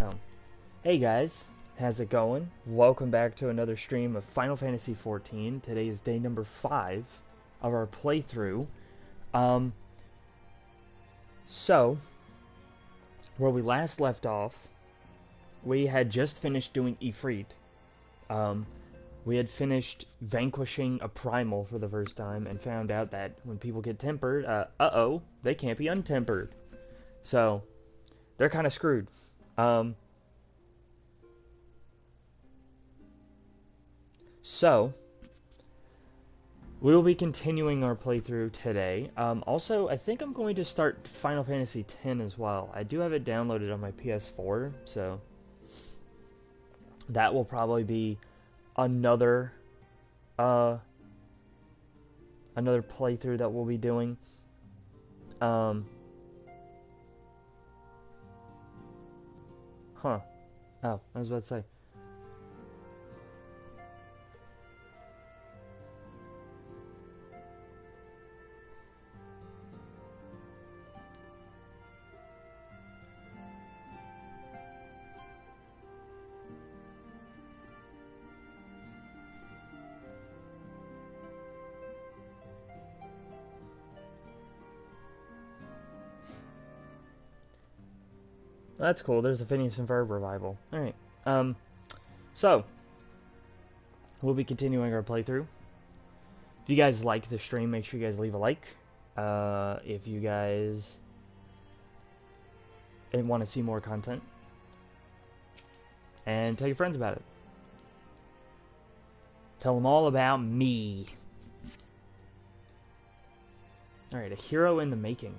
Oh. Hey guys, how's it going? Welcome back to another stream of Final Fantasy XIV. Today is day number 5 of our playthrough. So, where we last left off, we had just finished doing Ifrit. We had finished vanquishing a primal for the first time and found out that when people get tempered, they can't be untempered. So, they're kind of screwed. So, we will be continuing our playthrough today. Also, I think I'm going to start Final Fantasy X as well. I do have it downloaded on my PS4, so that will probably be another playthrough that we'll be doing. Oh, I was about to say. That's cool. There's a Phineas and Ferb revival. Alright. So, we'll be continuing our playthrough. If you guys like the stream, make sure you guys leave a like. If you guys want to see more content. And tell your friends about it. Tell them all about me. Alright, a hero in the making.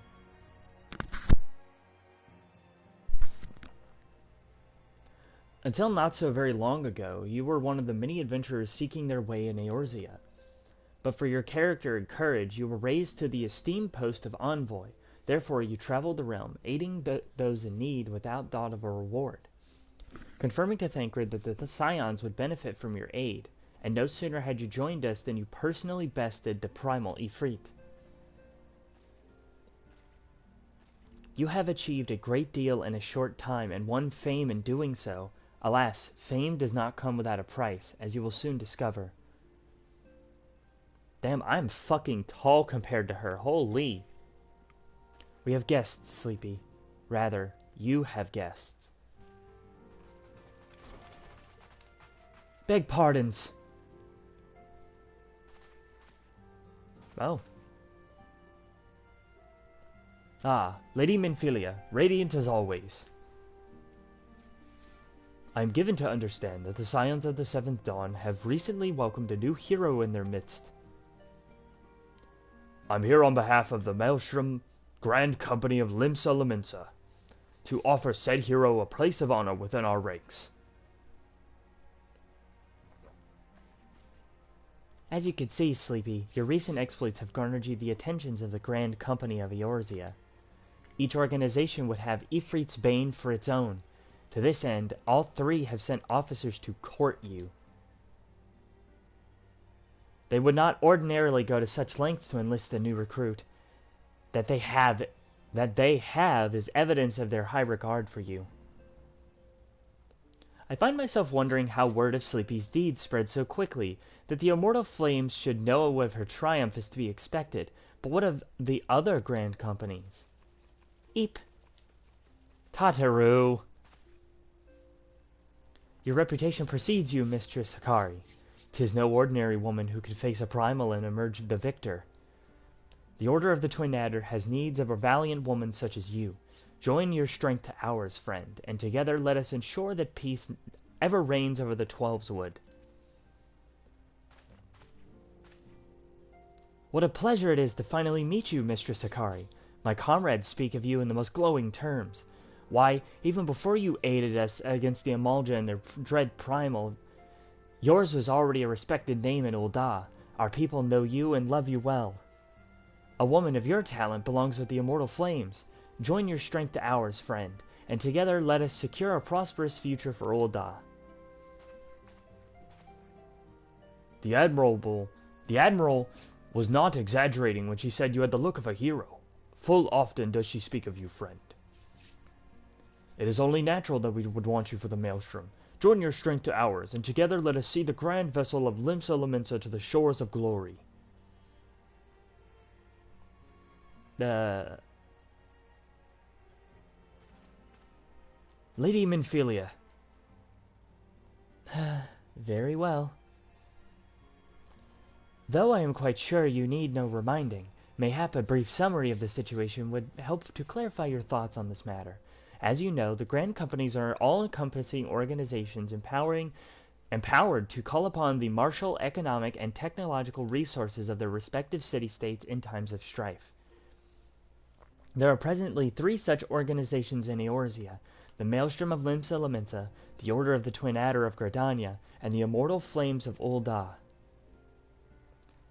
Until not so very long ago, you were one of the many adventurers seeking their way in Eorzea. But for your character and courage, you were raised to the esteemed post of envoy. Therefore, you traveled the realm, aiding those in need without thought of a reward. Confirming to Thancred that the Scions would benefit from your aid, and no sooner had you joined us than you personally bested the primal Ifrit. You have achieved a great deal in a short time, and won fame in doing so. Alas, fame does not come without a price, as you will soon discover. Damn, I'm fucking tall compared to her. Holy. We have guests, Sleepy. Rather, you have guests. Beg pardons. Oh. Ah, Lady Minfilia, radiant as always. I am given to understand that the Scions of the Seventh Dawn have recently welcomed a new hero in their midst. I'm here on behalf of the Maelstrom Grand Company of Limsa Lominsa to offer said hero a place of honor within our ranks. As you can see, Sleepy, your recent exploits have garnered you the attentions of the Grand Company of Eorzea. Each organization would have Ifrit's Bane for its own. To this end, all three have sent officers to court you. They would not ordinarily go to such lengths to enlist a new recruit. That they have is evidence of their high regard for you. I find myself wondering how word of Sleepy's deeds spread so quickly, that the immortal flames should know of her triumph is to be expected, but what of the other grand companies? Eep. Tataru. Your reputation precedes you, Mistress Hakari. 'Tis no ordinary woman who could face a primal and emerge the victor. The Order of the Twin Adder has needs of a valiant woman such as you. Join your strength to ours, friend, and together let us ensure that peace ever reigns over the Twelveswood. What a pleasure it is to finally meet you, Mistress Hakari. My comrades speak of you in the most glowing terms. Why, even before you aided us against the Amalja and their dread primal, yours was already a respected name in Ul'dah. Our people know you and love you well. A woman of your talent belongs with the immortal flames. Join your strength to ours, friend, and together let us secure a prosperous future for Ul'dah. The Admiral was not exaggerating when she said you had the look of a hero. Full often does she speak of you, friend. It is only natural that we would want you for the Maelstrom. Join your strength to ours, and together let us see the grand vessel of Limsa Lominsa to the shores of glory. Lady Minfilia. Very well. Though I am quite sure you need no reminding, mayhap a brief summary of the situation would help to clarify your thoughts on this matter. As you know, the Grand Companies are all-encompassing organizations empowered to call upon the martial, economic, and technological resources of their respective city-states in times of strife. There are presently 3 such organizations in Eorzea: the Maelstrom of Limsa Lominsa, the Order of the Twin Adder of Gridania, and the Immortal Flames of Ul'dah.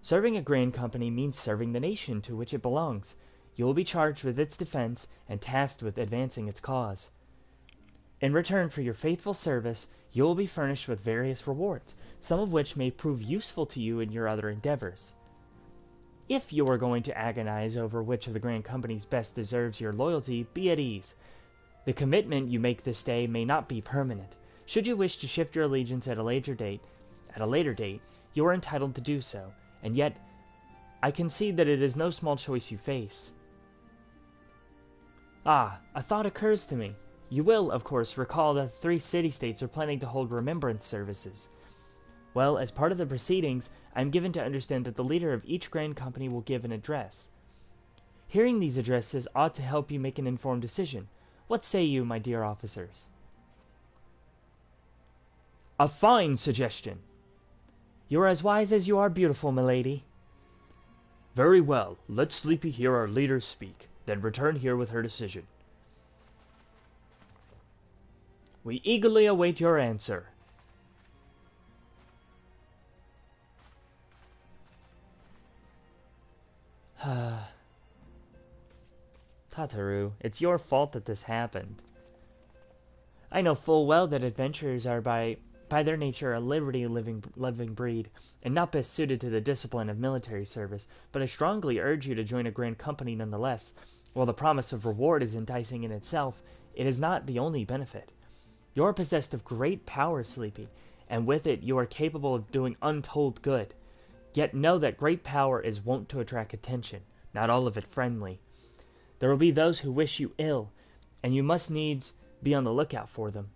Serving a Grand Company means serving the nation to which it belongs. You will be charged with its defense and tasked with advancing its cause. In return for your faithful service, you will be furnished with various rewards, some of which may prove useful to you in your other endeavors. If you are going to agonize over which of the Grand Companies best deserves your loyalty, be at ease. The commitment you make this day may not be permanent. Should you wish to shift your allegiance at a later date, you are entitled to do so, and yet I concede that it is no small choice you face. Ah, a thought occurs to me. You will, of course, recall that 3 city-states are planning to hold remembrance services. Well, as part of the proceedings, I am given to understand that the leader of each Grand Company will give an address. Hearing these addresses ought to help you make an informed decision. What say you, my dear officers? A fine suggestion. You are as wise as you are beautiful, milady. Very well, let Sleepy hear our leader speak, then return here with her decision. We eagerly await your answer. Tataru, it's your fault that this happened. I know full well that adventurers are by their nature a living breed, and not best suited to the discipline of military service, but I strongly urge you to join a Grand Company nonetheless. While the promise of reward is enticing in itself, it is not the only benefit. You are possessed of great power, Sleepy, and with it you are capable of doing untold good. Yet know that great power is wont to attract attention, not all of it friendly. There will be those who wish you ill, and you must needs be on the lookout for them.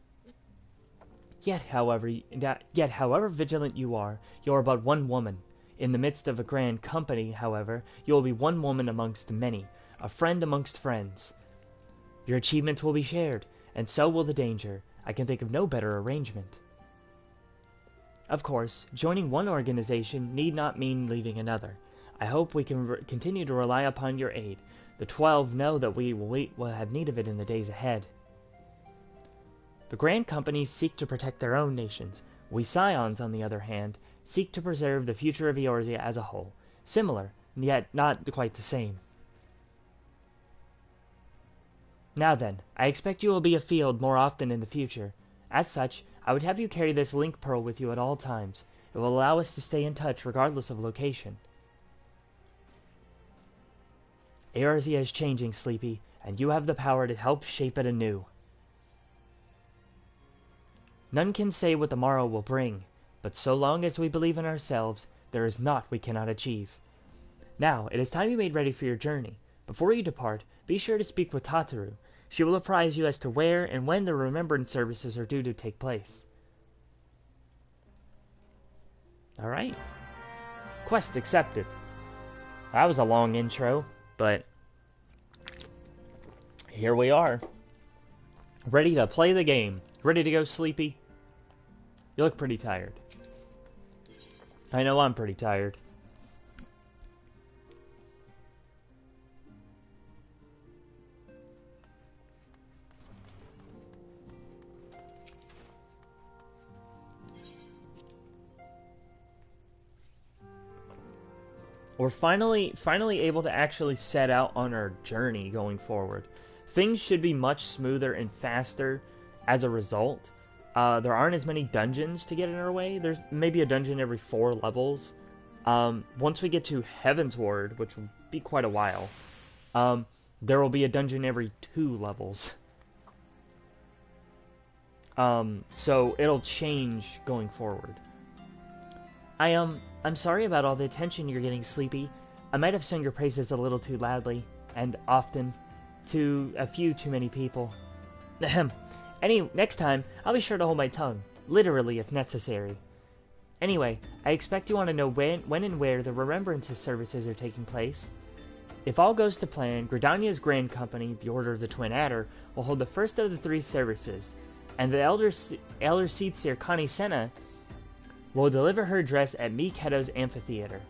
Yet, however vigilant you are but one woman. In the midst of a Grand Company, however, you will be one woman amongst many, a friend amongst friends. Your achievements will be shared, and so will the danger. I can think of no better arrangement. Of course, joining one organization need not mean leaving another. I hope we can continue to rely upon your aid. The 12 know that we will have need of it in the days ahead. The Grand Companies seek to protect their own nations. We Scions, on the other hand, seek to preserve the future of Eorzea as a whole. Similar, yet not quite the same. Now then, I expect you will be afield more often in the future. As such, I would have you carry this link pearl with you at all times. It will allow us to stay in touch regardless of location. Eorzea is changing, Sleepy, and you have the power to help shape it anew. None can say what the morrow will bring, but so long as we believe in ourselves, there is naught we cannot achieve. Now, it is time you made ready for your journey. Before you depart, be sure to speak with Tataru. She will apprise you as to where and when the remembrance services are due to take place. Alright. Quest accepted. That was a long intro, but here we are. Ready to play the game. Ready to go, Sleepy? You look pretty tired. I know I'm pretty tired. We're finally able to actually set out on our journey going forward. Things should be much smoother and faster as a result. There aren't as many dungeons to get in our way. There's maybe a dungeon every 4 levels. Once we get to Heavensward, which will be quite a while, there will be a dungeon every 2 levels. So it'll change going forward. I'm sorry about all the attention you're getting, Sleepy. I might have sung your praises a little too loudly, and often, to a few too many people. Ahem. Next time, I'll be sure to hold my tongue, literally if necessary. Anyway, I expect you want to know when and where the Remembrance services are taking place. If all goes to plan, Gridania's Grand Company, the Order of the Twin Adder, will hold the first of the 3 services, and the Elder Seedseer Connie Senna will deliver her address at Miketo's Amphitheater.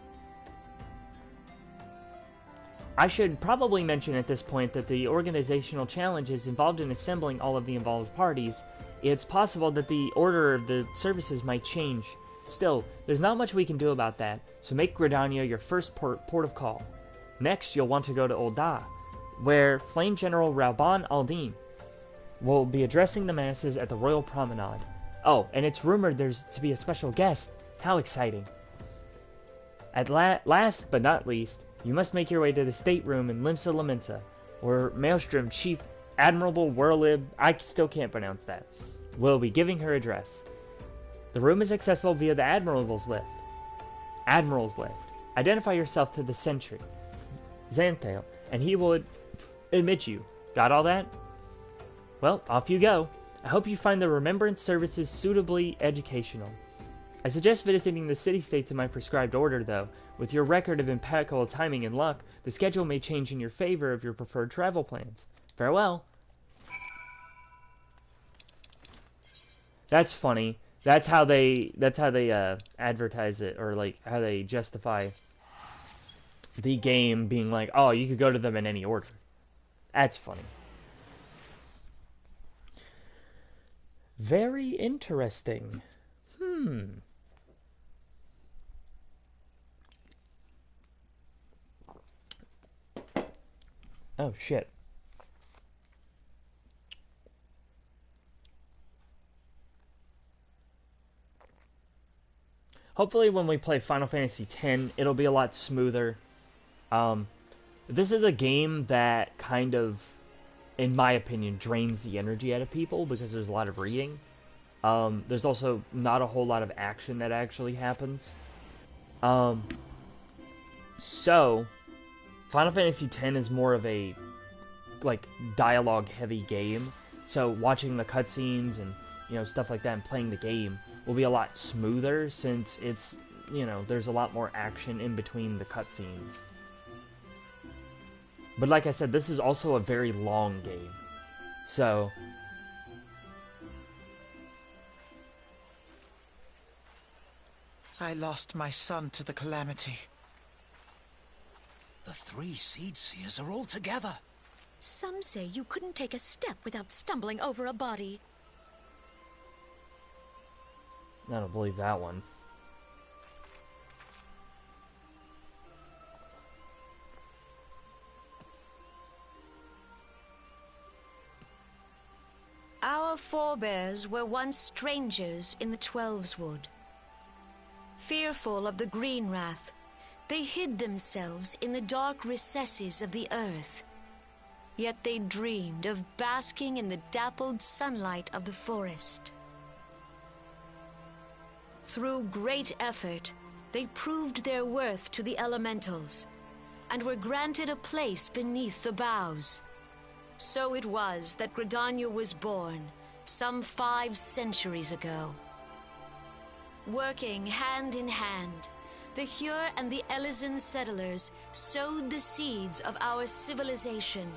I should probably mention at this point that the organizational challenges involved in assembling all of the involved parties. It's possible that the order of the services might change. Still, there's not much we can do about that, so make Gridania your first port of call. Next, you'll want to go to Ul'dah, where Flame General Rauban Aldin will be addressing the masses at the Royal Promenade. Oh, and it's rumored there's to be a special guest. How exciting. At last but not least, you must make your way to the stateroom in Limsa Lamenta, where Maelstrom Chief Admiral Whirlib, I still can't pronounce that, will be giving her address. The room is accessible via the Admiral's Lift. Identify yourself to the sentry, Xanthale, and he will admit you. Got all that? Well, off you go. I hope you find the Remembrance services suitably educational. I suggest visiting the city-states in my prescribed order, though. With your record of impeccable timing and luck, the schedule may change in your favor of your preferred travel plans. Farewell. That's funny. That's how they advertise it, or like how they justify the game being like, oh, you could go to them in any order. That's funny. Very interesting. Oh, shit. Hopefully when we play Final Fantasy X, it'll be a lot smoother. This is a game that kind of, in my opinion, drains the energy out of people because there's a lot of reading. There's also not a whole lot of action that actually happens. So, Final Fantasy X is more of a, like, dialogue-heavy game. So, watching the cutscenes and, you know, stuff like that and playing the game will be a lot smoother since it's, you know, there's a lot more action in between the cutscenes. But like I said, this is also a very long game. So, I lost my son to the calamity. The 3 Seedseers are all together. Some say you couldn't take a step without stumbling over a body. I don't believe that one. Our forebears were once strangers in the Twelveswood. Fearful of the Green Wrath, they hid themselves in the dark recesses of the earth. Yet they dreamed of basking in the dappled sunlight of the forest. Through great effort, they proved their worth to the elementals, and were granted a place beneath the boughs. So it was that Gridania was born, some 5 centuries ago. Working hand in hand, the Hyur and the Elysian settlers sowed the seeds of our civilization,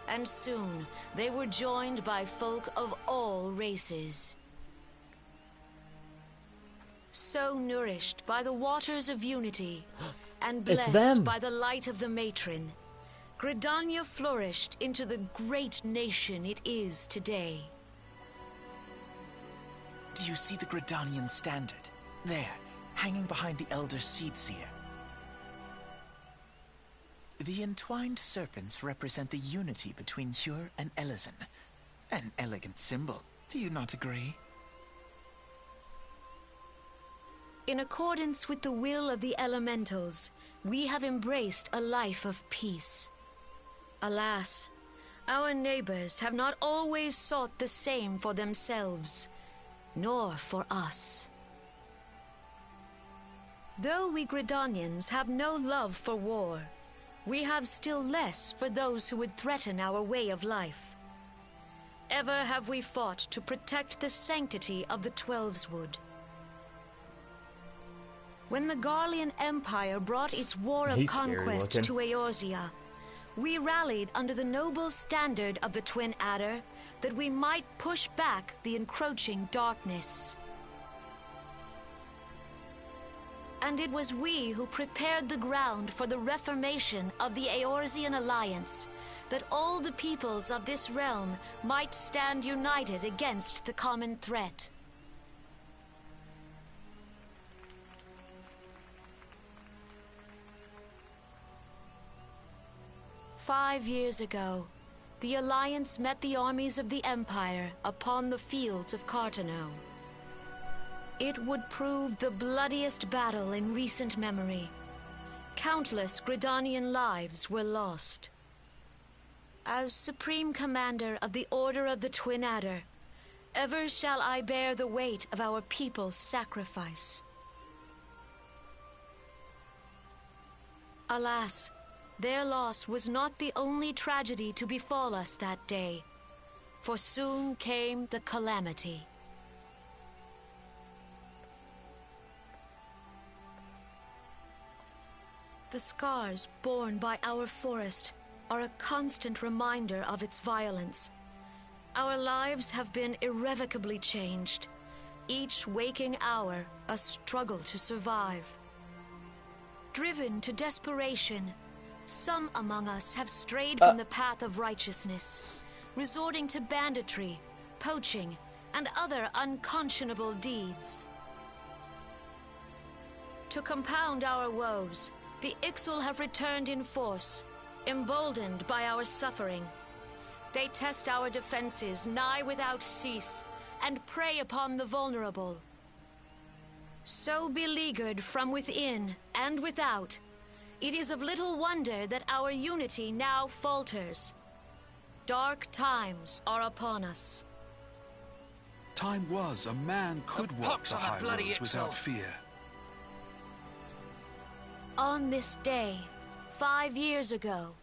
and soon they were joined by folk of all races. So nourished by the waters of unity, and blessed by the light of the matron, Gridania flourished into the great nation it is today. Do you see the Gridanian standard? There, hanging behind the Elder Seedseer. The entwined serpents represent the unity between Hyur and Elysian. An elegant symbol, do you not agree? In accordance with the will of the elementals, we have embraced a life of peace. Alas, Our neighbors have not always sought the same for themselves, nor for us. Though we Gridanians have no love for war, we have still less for those who would threaten our way of life. Ever have we fought to protect the sanctity of the Twelveswood. When the Garlean Empire brought its war of conquest to Eorzea, we rallied under the noble standard of the Twin Adder that we might push back the encroaching darkness. And it was we who prepared the ground for the reformation of the Eorzean Alliance, that all the peoples of this realm might stand united against the common threat. "5 years ago, the Alliance met the armies of the Empire upon the fields of Carteneau. It would prove the bloodiest battle in recent memory. Countless Gridanian lives were lost. As Supreme Commander of the Order of the Twin Adder, ever shall I bear the weight of our people's sacrifice. Alas, their loss was not the only tragedy to befall us that day, for soon came the calamity. The scars borne by our forest are a constant reminder of its violence. Our lives have been irrevocably changed, each waking hour a struggle to survive. Driven to desperation, some among us have strayed from the path of righteousness, resorting to banditry, poaching, and other unconscionable deeds. To compound our woes, the Ixal have returned in force, emboldened by our suffering. They test our defenses nigh without cease, and prey upon the vulnerable. So beleaguered from within and without, it is of little wonder that our unity now falters. Dark times are upon us. Time was a man could walk the high roads without fear. On this day, 5 years ago,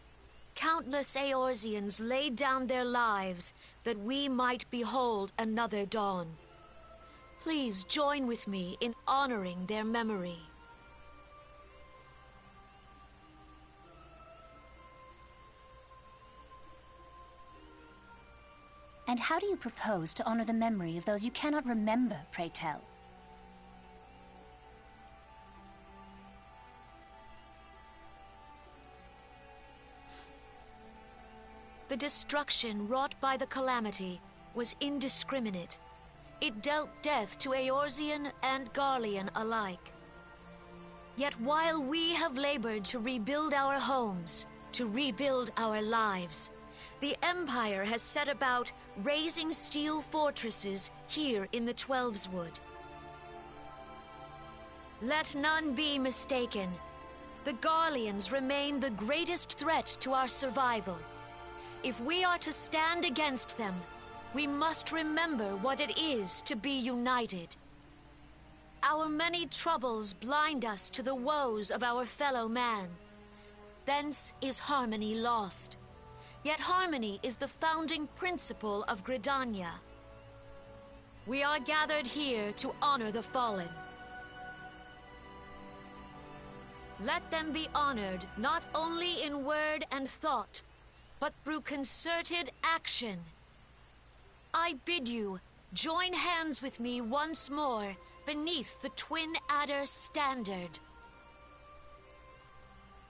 countless Eorzeans laid down their lives that we might behold another dawn. Please join with me in honoring their memory. And how do you propose to honor the memory of those you cannot remember, pray tell? The destruction wrought by the calamity was indiscriminate. It dealt death to Eorzean and Garlean alike. Yet while we have labored to rebuild our homes, to rebuild our lives, the Empire has set about raising steel fortresses here in the Twelveswood. Let none be mistaken. The Garleans remain the greatest threat to our survival. If we are to stand against them, we must remember what it is to be united. Our many troubles blind us to the woes of our fellow man. Thence is harmony lost. Yet harmony is the founding principle of Gridania. We are gathered here to honor the fallen. Let them be honored not only in word and thought, but through concerted action. I bid you join hands with me once more beneath the Twin Adder standard.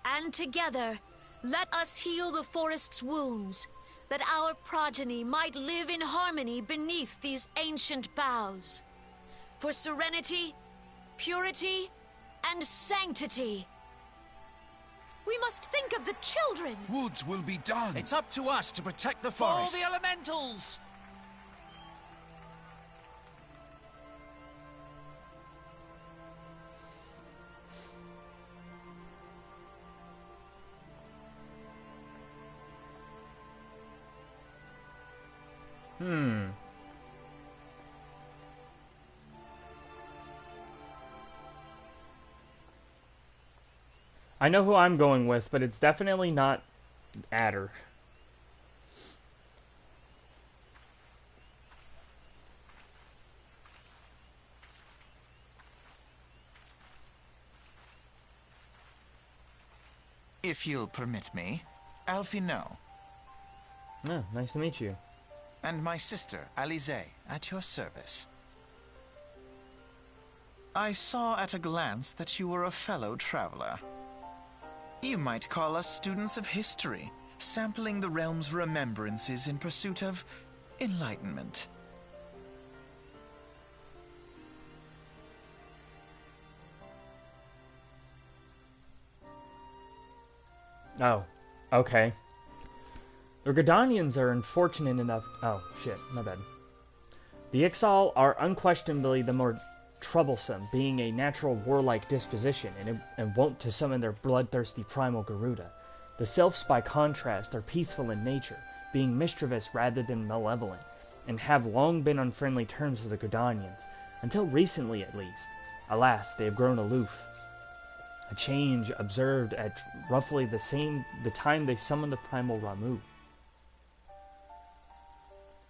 And together, let us heal the forest's wounds, that our progeny might live in harmony beneath these ancient boughs. For serenity, purity, and sanctity. We must think of the children! Woods will be done! It's up to us to protect the All forest. the elementals! I know who I'm going with, but it's definitely not Adder. If you'll permit me, Alfie No. Oh, nice to meet you. And my sister, Alize, at your service. I saw at a glance that you were a fellow traveler. You might call us students of history, sampling the realm's remembrances in pursuit of enlightenment. Oh, okay. The Gridanians are unfortunate enough... Oh, shit, my bad. The Ixal are unquestionably the more troublesome, being a natural warlike disposition and wont to summon their bloodthirsty primal Garuda. The Sylphs, by contrast, are peaceful in nature, being mischievous rather than malevolent, and have long been on friendly terms with the Gridanians, until recently at least. Alas, they have grown aloof. A change observed at roughly the time they summoned the primal Ramu.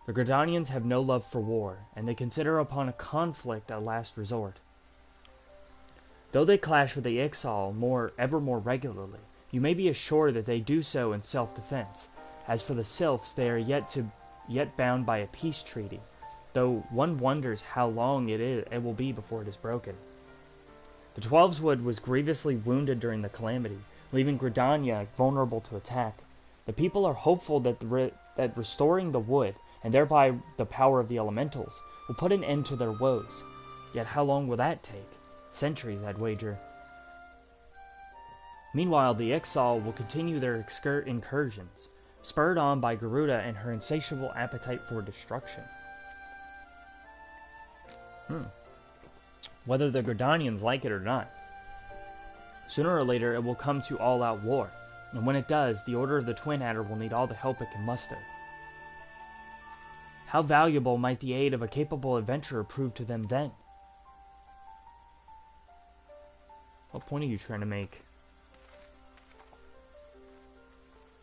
The Gridanians have no love for war, and they consider upon a conflict a last resort. Though they clash with the Ixal ever more regularly, you may be assured that they do so in self-defense. As for the Sylphs, they are yet bound by a peace treaty, though one wonders how long it will be before it is broken. The Twelveswood was grievously wounded during the calamity, leaving Gridania vulnerable to attack. The people are hopeful that restoring the wood, and thereby the power of the elementals, will put an end to their woes. Yet how long will that take? Centuries, I'd wager. Meanwhile, the Ixal will continue their incursions, spurred on by Garuda and her insatiable appetite for destruction. Whether the Gridanians like it or not. Sooner or later, it will come to all-out war, and when it does, the Order of the Twin Adder will need all the help it can muster. How valuable might the aid of a capable adventurer prove to them then? What point are you trying to make?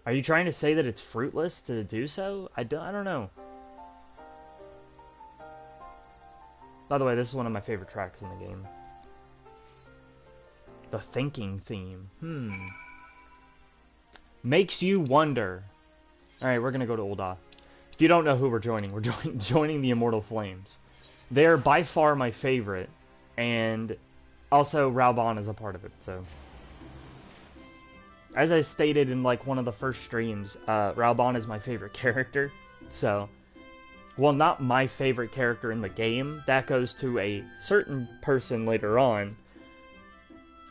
Are you trying to say that it's fruitless to do so? I don't know. By the way, this is one of my favorite tracks in the game. The thinking theme. Makes you wonder. Alright, we're gonna go to Ul'dah. If you don't know who we're joining joining the Immortal Flames. They're by far my favorite, and also Raoban is a part of it, so. As I stated in like one of the first streams, Raoban is my favorite character, so. Well, not my favorite character in the game. That goes to a certain person later on.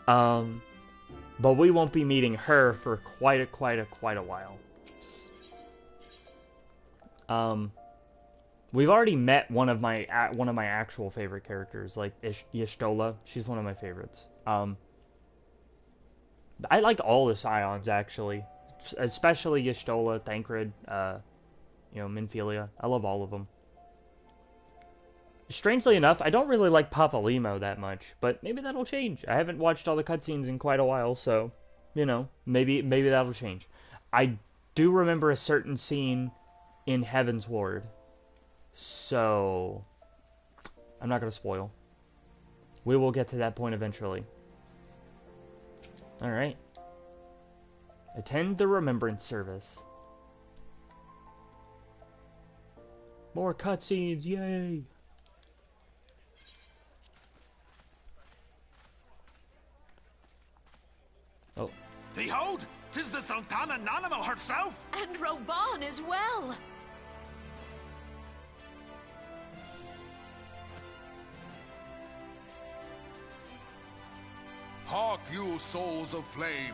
But we won't be meeting her for quite a while. We've already met one of my actual favorite characters, like Y'shtola. She's one of my favorites. I liked all the Scions actually, especially Y'shtola, Thancred, Minfilia. I love all of them. Strangely enough, I don't really like Papa Lemo that much, but maybe that'll change. I haven't watched all the cutscenes in quite a while, so maybe that'll change. I do remember a certain scene in Heaven's Ward, so I'm not gonna spoil. We will get to that point eventually. Alright. Attend the Remembrance Service. More cutscenes, yay! Oh. Behold! 'Tis the Sultana Nanimal herself! And Raoban as well! Hark you, souls of flame,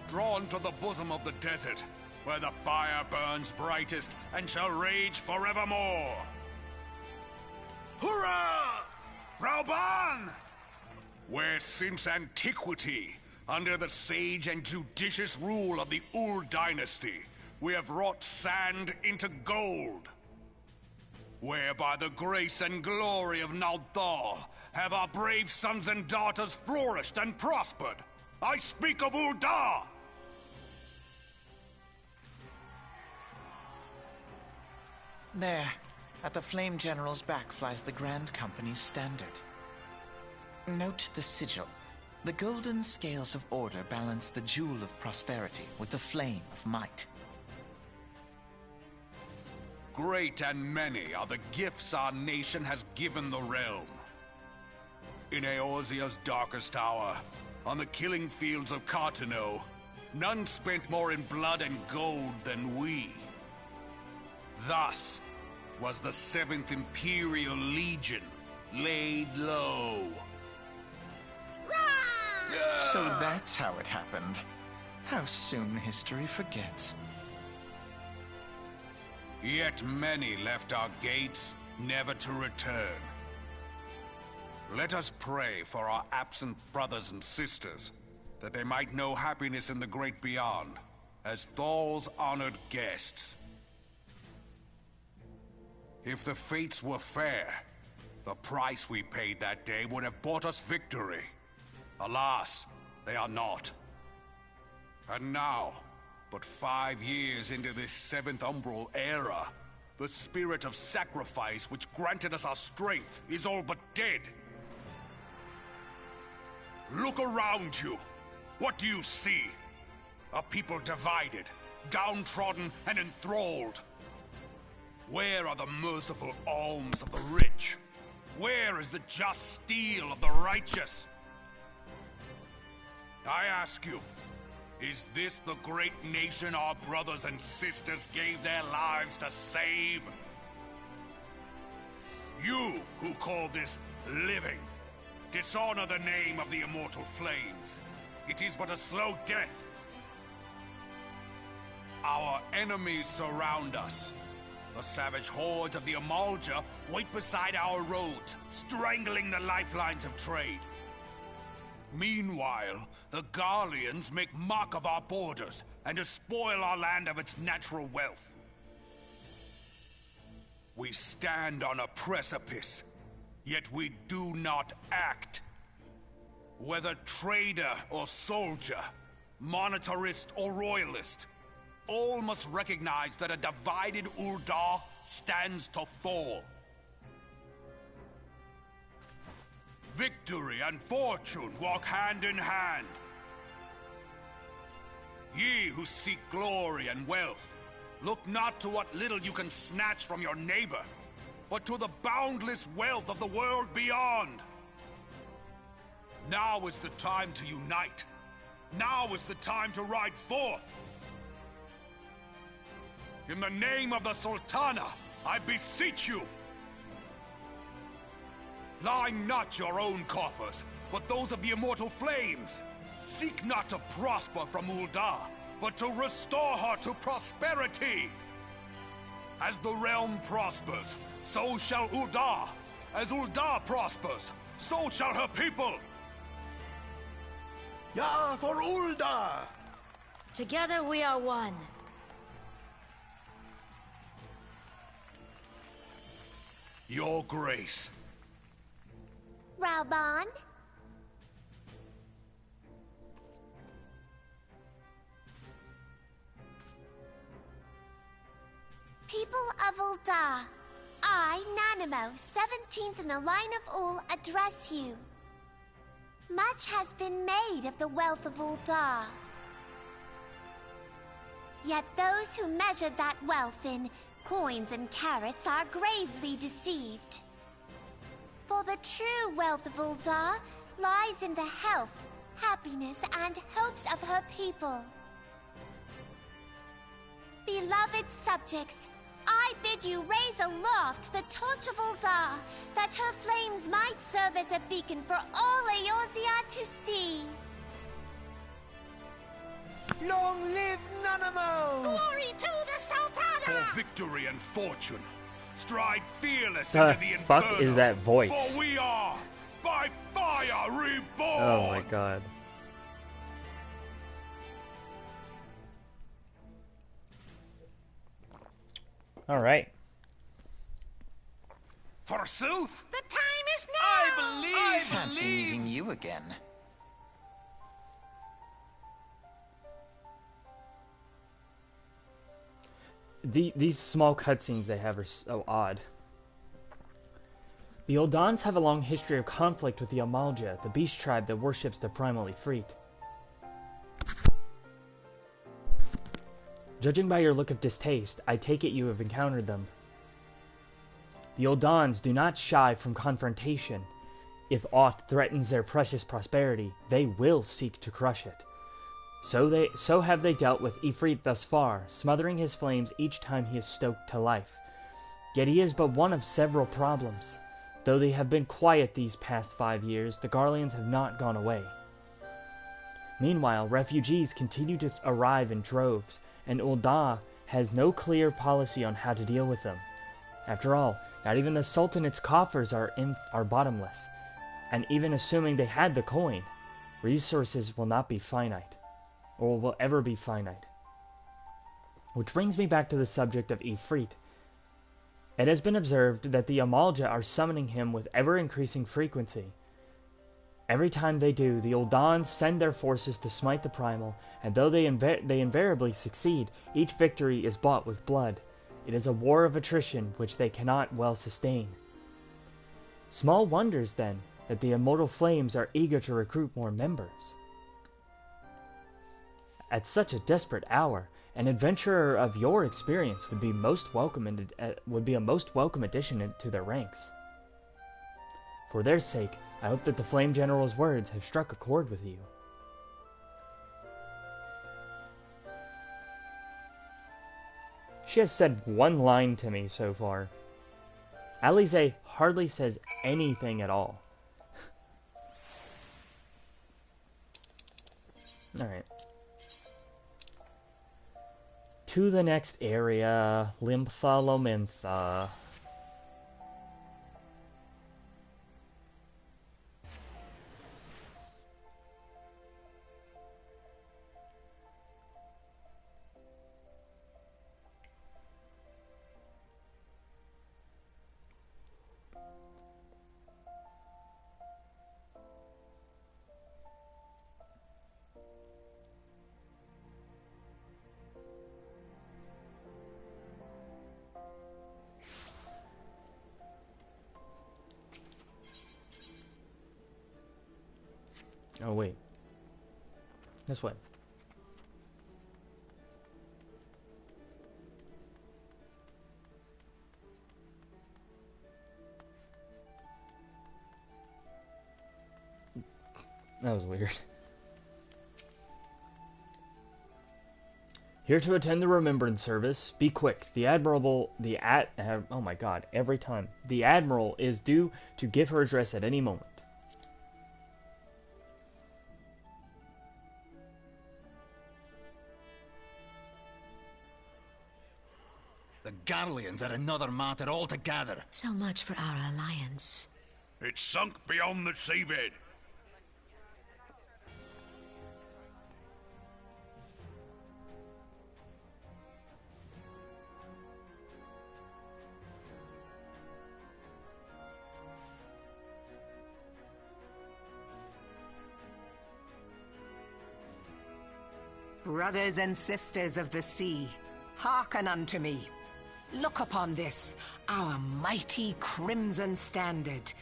drawn to the bosom of the desert, where the fire burns brightest and shall rage forevermore. Hurrah! Raoban! Where since antiquity, under the sage and judicious rule of the Ul dynasty, we have wrought sand into gold. where by the grace and glory of Naldal have our brave sons and daughters flourished and prospered. I speak of Uldar! There, at the Flame General's back flies the Grand Company's standard. Note the sigil. The golden scales of order balance the jewel of prosperity with the flame of might. Great and many are the gifts our nation has given the realm. In Eorzea's darkest hour, on the killing fields of Cartano, none spent more in blood and gold than we. Thus was the 7th Imperial Legion laid low. So that's how it happened. How soon history forgets. Yet many left our gates, never to return. Let us pray for our absent brothers and sisters, that they might know happiness in the great beyond, as Thal's honored guests. If the fates were fair, the price we paid that day would have bought us victory. Alas, they are not. And now, but 5 years into this 7th Umbral era, the spirit of sacrifice which granted us our strength is all but dead. Look around you. What do you see? A people divided, downtrodden, and enthralled. Where are the merciful alms of the rich? Where is the just steel of the righteous? I ask you, is this the great nation our brothers and sisters gave their lives to save? You who call this living, dishonor the name of the immortal flames. It is but a slow death. Our enemies surround us. The savage hordes of the Amalja wait beside our roads, strangling the lifelines of trade. Meanwhile, the Garleans make mock of our borders and despoil our land of its natural wealth. We stand on a precipice, yet we do not act. Whether trader or soldier, monetarist or royalist, all must recognize that a divided Uldar stands to fall. Victory and fortune walk hand in hand. Ye who seek glory and wealth, look not to what little you can snatch from your neighbor, but to the boundless wealth of the world beyond. Now is the time to unite. Now is the time to ride forth. In the name of the Sultana, I beseech you, line not your own coffers, but those of the immortal flames. Seek not to prosper from Uldar, but to restore her to prosperity. As the realm prospers, so shall Uldar. As Uldar prospers, so shall her people. Ja, for Uldar! Together we are one. Your Grace. Raubon? People of Uldar, I, Nanimo, 17th in the line of Ul, address you. Much has been made of the wealth of Uldar. Yet those who measured that wealth in coins and carats are gravely deceived. For the true wealth of Uldar lies in the health, happiness, and hopes of her people. Beloved subjects, I bid you raise aloft the torch of Uldar, that her flames might serve as a beacon for all Eorzea to see. Long live Nanamo! Glory to the Sultana! For victory and fortune, stride fearless The into the fuck inferno. is that voice? For we are, by fire, reborn! Oh my god. Alright. Forsooth! The time is now! I Fancy meeting you again. These small cutscenes they have are so odd. The Oldans have a long history of conflict with the Amalja, the beast tribe that worships the primal Ifrit. Judging by your look of distaste, I take it you have encountered them. The Oldans do not shy from confrontation. If aught threatens their precious prosperity, they will seek to crush it. So have they dealt with Ifrit thus far, smothering his flames each time he is stoked to life. Yet he is but one of several problems. Though they have been quiet these past 5 years, the Garleans have not gone away. Meanwhile, refugees continue to arrive in droves, and Ul'dah has no clear policy on how to deal with them. After all, not even the Sultanate's coffers are bottomless, and even assuming they had the coin, resources will not be finite, or will ever be finite. Which brings me back to the subject of Ifrit. It has been observed that the Amalja are summoning him with ever-increasing frequency. Every time they do, the Uldans send their forces to smite the primal, and though they invariably succeed, each victory is bought with blood. It is a war of attrition which they cannot well sustain. Small wonders, then, that the immortal flames are eager to recruit more members. At such a desperate hour, an adventurer of your experience would be a most welcome addition to their ranks. For their sake, I hope that the Flame General's words have struck a chord with you. She has said one line to me so far. Alize hardly says anything at all. Alright. To the next area, Limtha. Oh wait. This way. That was weird. Here to attend the remembrance service. Be quick. Oh my god, every time. The Admiral is due to give her address at any moment. The Garleans are another matter altogether. So much for our alliance. It's sunk beyond the seabed. Brothers and sisters of the sea, hearken unto me. Look upon this, our mighty crimson standard,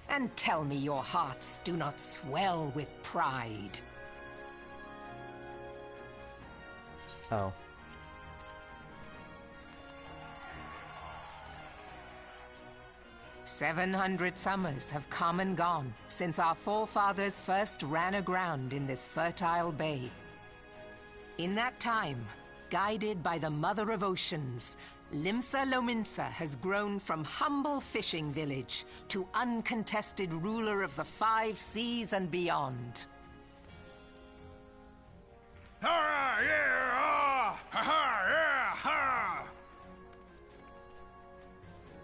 and tell me your hearts do not swell with pride. Oh. "700 summers have come and gone since our forefathers first ran aground in this fertile bay. In that time, guided by the Mother of Oceans, Limsa Lominsa has grown from humble fishing village to uncontested ruler of the 5 seas and beyond. Ha yeah, ah! Ha yeah, ha!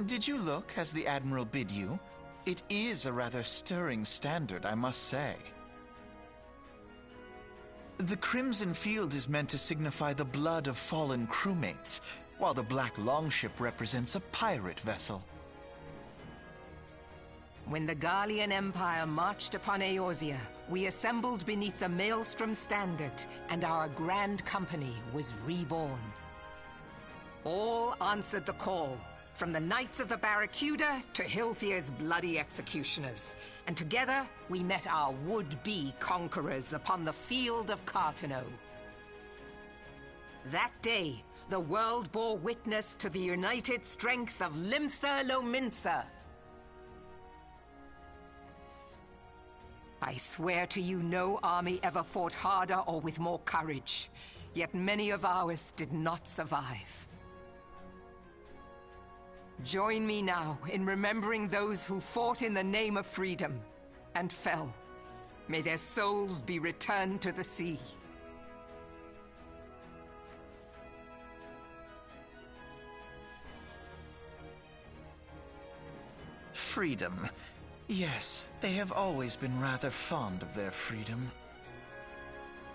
Did you look as the Admiral bid you? It is a rather stirring standard, I must say. The crimson field is meant to signify the blood of fallen crewmates, while the black longship represents a pirate vessel. When the Garlean Empire marched upon Eorzea, we assembled beneath the Maelstrom standard, and our grand company was reborn. All answered the call, from the Knights of the Barracuda to Hilthier's bloody executioners, and together we met our would-be conquerors upon the field of Carteneau. That day, the world bore witness to the united strength of Limsa Lominsa. I swear to you, no army ever fought harder or with more courage, yet many of ours did not survive. Join me now in remembering those who fought in the name of freedom and fell. May their souls be returned to the sea. Freedom. Yes, they have always been rather fond of their freedom.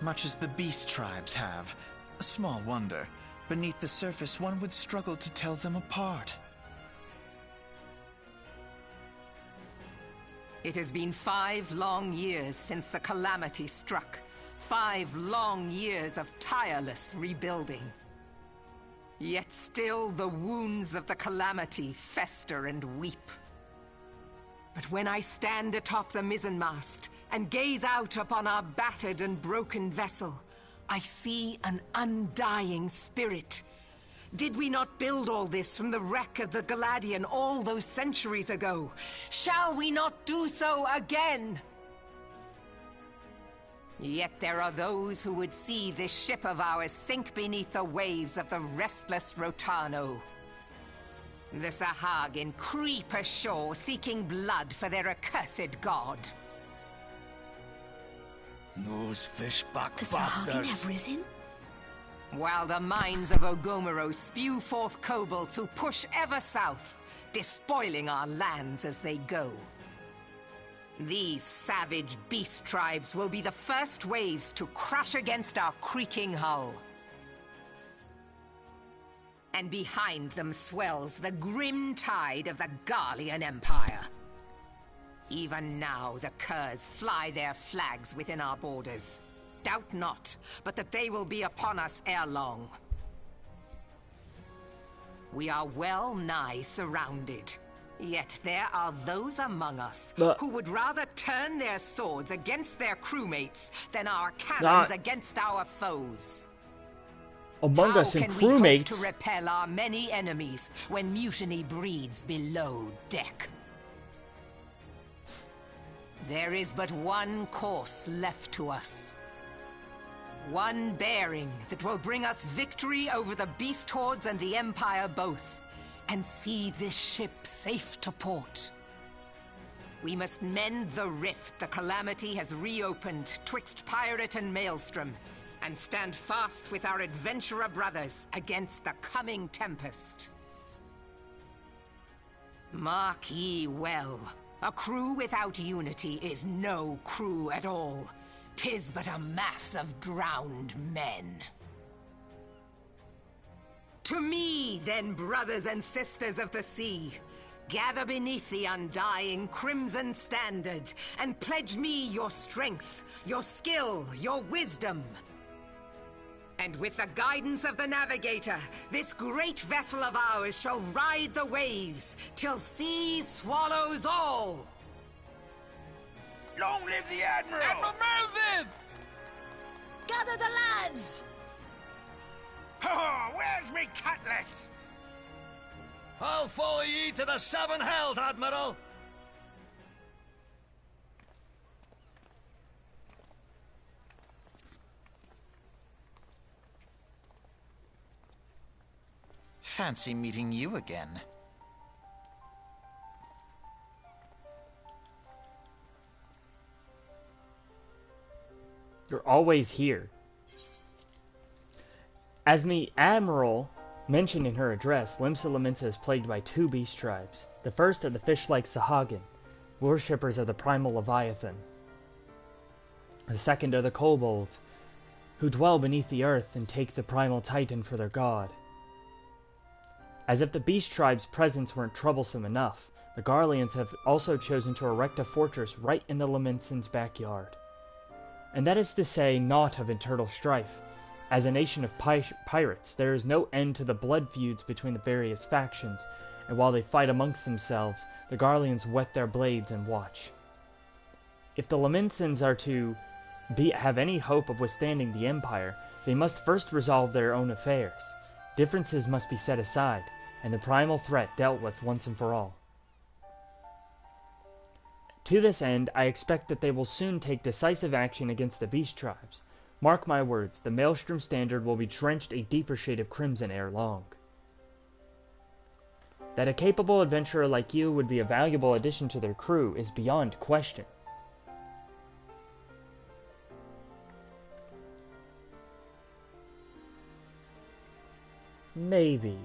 Much as the beast tribes have. Small wonder. Beneath the surface, one would struggle to tell them apart. It has been 5 long years since the calamity struck. 5 long years of tireless rebuilding. Yet still the wounds of the calamity fester and weep. But when I stand atop the mizzenmast and gaze out upon our battered and broken vessel, I see an undying spirit. Did we not build all this from the wreck of the Galadian all those centuries ago? Shall we not do so again? Yet there are those who would see this ship of ours sink beneath the waves of the restless Rotano. The Sahagin creep ashore seeking blood for their accursed god. Those fishback The bastards. Sahagin have risen? While the mines of Ogomero spew forth kobolds who push ever south, despoiling our lands as they go. These savage beast tribes will be the first waves to crash against our creaking hull. And behind them swells the grim tide of the Garlean Empire. Even now the curs fly their flags within our borders. Doubt not, but that they will be upon us ere long. We are well nigh surrounded. Yet there are those among us who would rather turn their swords against their crewmates than our cannons against our foes. Among us and crewmates. How can we hope to crewmates. repel our many enemies when mutiny breeds below deck? There is but one course left to us. One bearing that will bring us victory over the beast hordes and the Empire both, and see this ship safe to port. We must mend the rift the calamity has reopened twixt pirate and maelstrom, and stand fast with our adventurer brothers against the coming tempest. Mark ye well, a crew without unity is no crew at all. 'Tis but a mass of drowned men. To me, then, brothers and sisters of the sea, gather beneath the undying crimson standard, and pledge me your strength, your skill, your wisdom. And with the guidance of the navigator, this great vessel of ours shall ride the waves, till sea swallows all. Long live the Admiral! Admiral Melvin! Gather the lads! Oh, where's me cutlass? I'll follow ye to the 7 hells, Admiral! Fancy meeting you again. You're always here. As the Admiral mentioned in her address, Limsa Lominsa is plagued by 2 beast tribes. The first are the fish-like Sahagin, worshippers of the primal Leviathan. The second are the kobolds, who dwell beneath the earth and take the primal Titan for their god. As if the beast tribe's presence weren't troublesome enough, The Garleans have also chosen to erect a fortress right in the Lamentsons' backyard. And that is to say naught of internal strife. As a nation of pirates, there is no end to the blood feuds between the various factions, and while they fight amongst themselves, the Garleans whet their blades and watch. If the Lamentsons are to have any hope of withstanding the Empire, they must first resolve their own affairs. Differences must be set aside, and the primal threat dealt with once and for all. To this end, I expect that they will soon take decisive action against the Beast Tribes. Mark my words, the Maelstrom Standard will be drenched a deeper shade of crimson ere long. That a capable adventurer like you would be a valuable addition to their crew is beyond question. Maybe.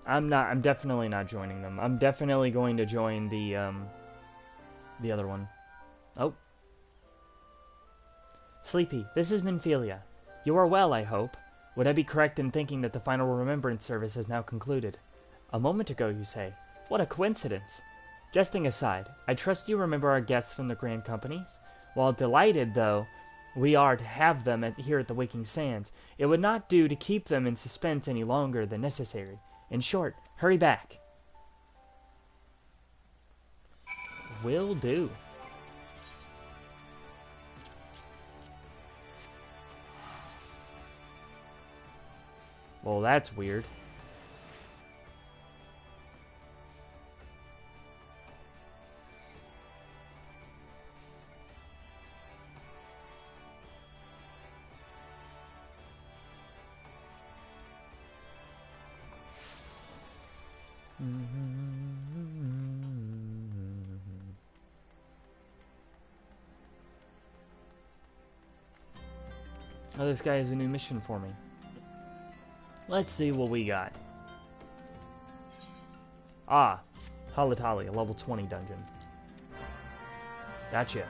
I'm definitely not joining them. I'm definitely going to join the other one. Oh. Sleepy, this is Minfilia. You are well, I hope. Would I be correct in thinking that the final remembrance service has now concluded? A moment ago, you say. What a coincidence. Jesting aside, I trust you remember our guests from the Grand Companies? While delighted, though, we are to have them here at the Waking Sands, it would not do to keep them in suspense any longer than necessary. In short, hurry back. Will do. Well, that's weird. Oh, this guy has a new mission for me. Let's see what we got. Ah, Halatali, a level 20 dungeon. Gotcha.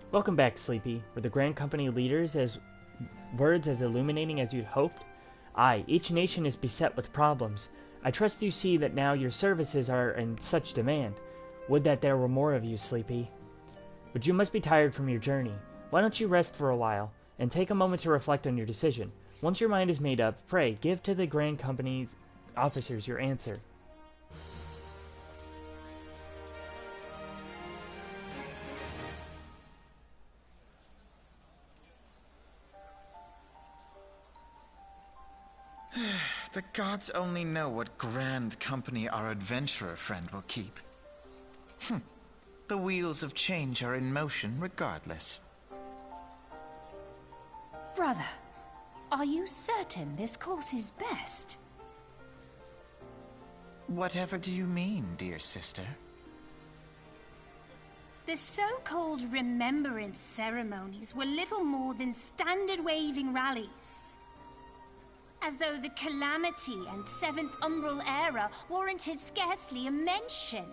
Welcome back, Sleepy. Were the Grand Company leaders' words as illuminating as you'd hoped? Aye, each nation is beset with problems. I trust you see that now your services are in such demand. Would that there were more of you, Sleepy. But you must be tired from your journey. Why don't you rest for a while, and take a moment to reflect on your decision? Once your mind is made up, pray, give to the Grand Company's officers your answer. The gods only know what grand company our adventurer friend will keep. The wheels of change are in motion regardless. Brother, are you certain this course is best? Whatever do you mean, dear sister? The so-called remembrance ceremonies were little more than standard waving rallies. As though the Calamity and Seventh Umbral era warranted scarcely a mention.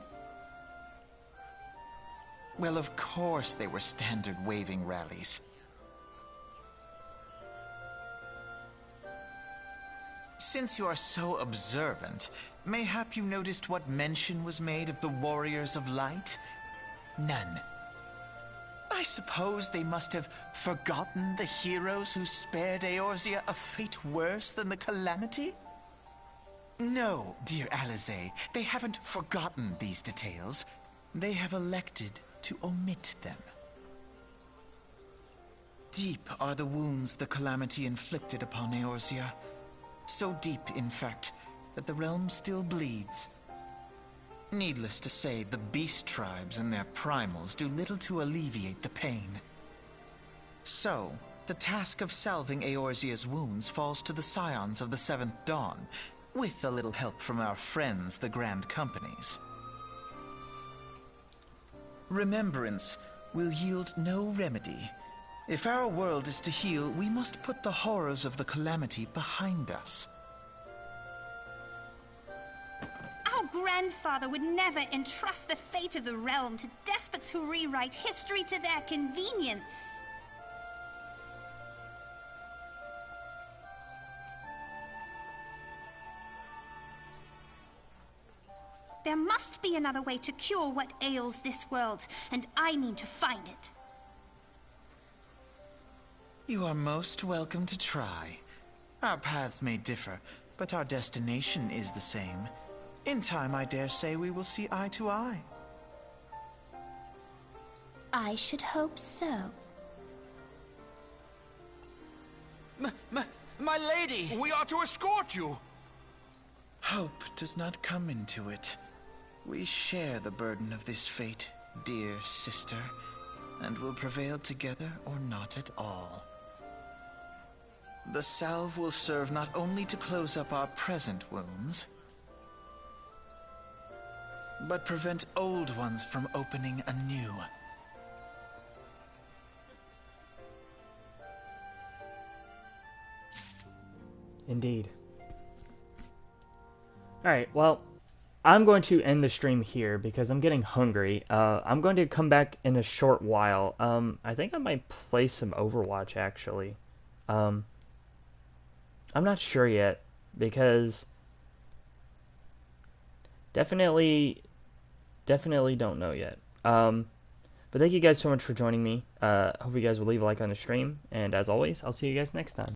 Well, of course they were standard waving rallies. Since you are so observant, mayhap you noticed what mention was made of the Warriors of Light? None. I suppose they must have forgotten the heroes who spared Eorzea a fate worse than the Calamity? No, dear Alisaie, they haven't forgotten these details. They have elected to omit them. Deep are the wounds the Calamity inflicted upon Eorzea. So deep, in fact, that the realm still bleeds. Needless to say, the beast tribes and their primals do little to alleviate the pain. So, the task of salving Eorzea's wounds falls to the scions of the Seventh Dawn, with a little help from our friends, the Grand Companies. Remembrance will yield no remedy. If our world is to heal, we must put the horrors of the calamity behind us. Our grandfather would never entrust the fate of the realm to despots who rewrite history to their convenience. There must be another way to cure what ails this world, and I mean to find it. You are most welcome to try. Our paths may differ, but our destination is the same. In time, I dare say we will see eye to eye. I should hope so. My lady! We are to escort you! Hope does not come into it. We share the burden of this fate, dear sister, and will prevail together or not at all. The salve will serve not only to close up our present wounds, but prevent old ones from opening anew. Indeed. Alright, well, I'm going to end the stream here because I'm getting hungry. I'm going to come back in a short while. I think I might play some Overwatch, actually. I'm not sure yet, because definitely don't know yet. But thank you guys so much for joining me. Hope you guys will leave a like on the stream, and as always, I'll see you guys next time.